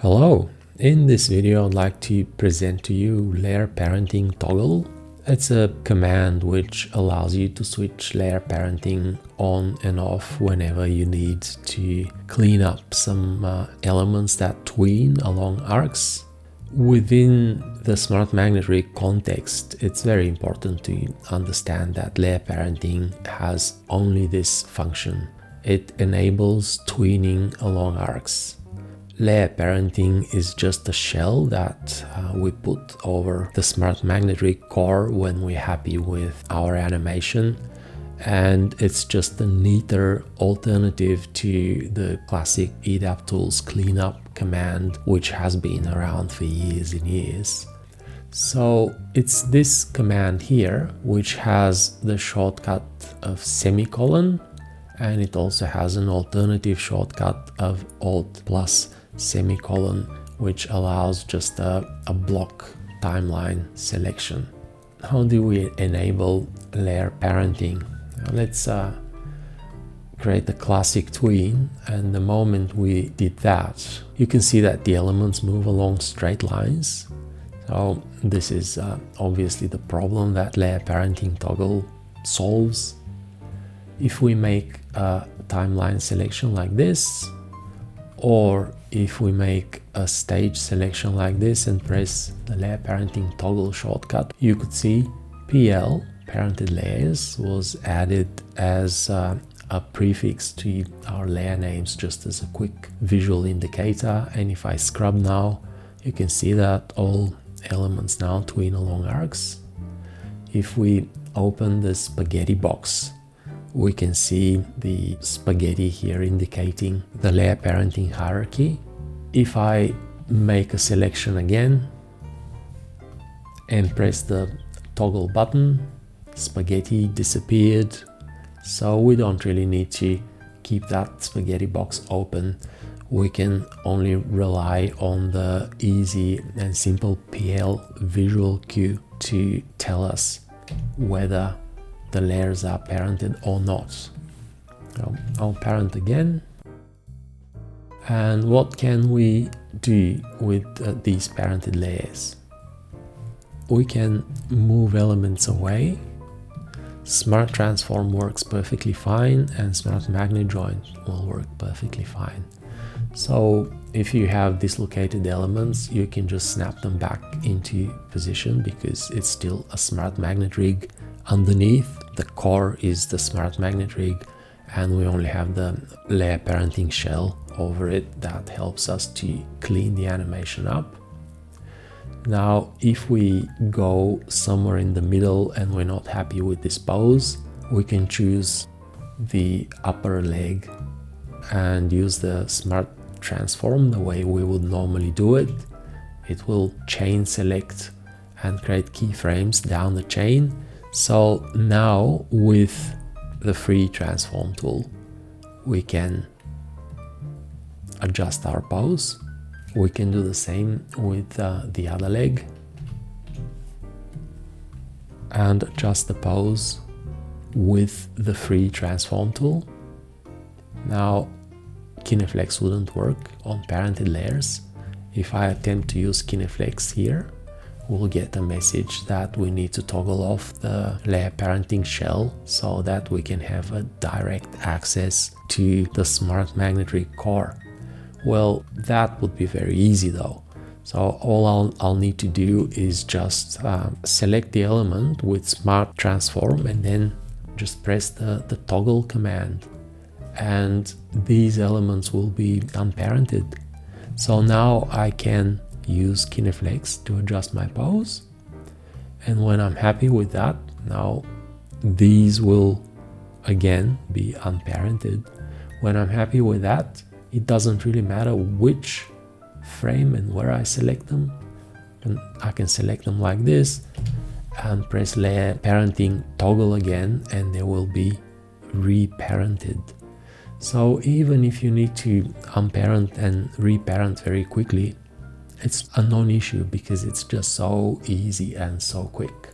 Hello, in this video I'd like to present to you layer parenting toggle. It's a command which allows you to switch layer parenting on and off whenever you need to clean up some elements that tween along arcs. Within the Smart Magnet Rig context, it's very important to understand that layer parenting has only this function. It enables tweening along arcs. Layer parenting is just a shell that we put over the Smart Magnet Rig core when we're happy with our animation, and it's just a neater alternative to the classic EDAP tools cleanup command, which has been around for years and years. So it's this command here which has the shortcut of semicolon, and it also has an alternative shortcut of Alt plus semicolon, which allows just a block timeline selection. How do we enable layer parenting? Now let's create a classic tween, and the moment we did that, you can see that the elements move along straight lines. So this is obviously the problem that layer parenting toggle solves. If we make a timeline selection like this, or if we make a stage selection like this and press the layer parenting toggle shortcut, you could see PL, parented layers, was added as a prefix to our layer names, just as a quick visual indicator. And if I scrub now, you can see that all elements now tween along arcs. If we open the spaghetti box, we can see the spaghetti here indicating the layer parenting hierarchy. If I make a selection again and press the toggle button, spaghetti disappeared. So we don't really need to keep that spaghetti box open. We can only rely on the easy and simple PL visual cue to tell us whether the layers are parented or not. So I'll parent again. And what can we do with these parented layers? We can move elements away. Smart Transform works perfectly fine, and Smart Magnet Joint will work perfectly fine. So if you have dislocated elements, you can just snap them back into position because it's still a Smart Magnet Rig underneath. The core is the Smart Magnet Rig, and we only have the layer parenting shell over it that helps us to clean the animation up. Now, if we go somewhere in the middle and we're not happy with this pose, we can choose the upper leg and use the Smart Transform the way we would normally do it. It will chain select and create keyframes down the chain. So now with the free transform tool, we can adjust our pose. We can do the same with the other leg and adjust the pose with the free transform tool. Now Kineflex wouldn't work on parented layers. If I attempt to use Kineflex here, we'll get a message that we need to toggle off the layer parenting shell so that we can have a direct access to the Smart Magnet Rig core. Well, that would be very easy though. So all I'll need to do is just select the element with Smart Transform and then just press the toggle command, and these elements will be unparented. So now I can use Kineflex to adjust my pose, and when I'm happy with that, now these will again be unparented. When I'm happy with that, it doesn't really matter which frame and where I select them, and I can select them like this and press layer parenting toggle again, and they will be reparented. So even if you need to unparent and reparent very quickly, it's a non-issue because it's just so easy and so quick.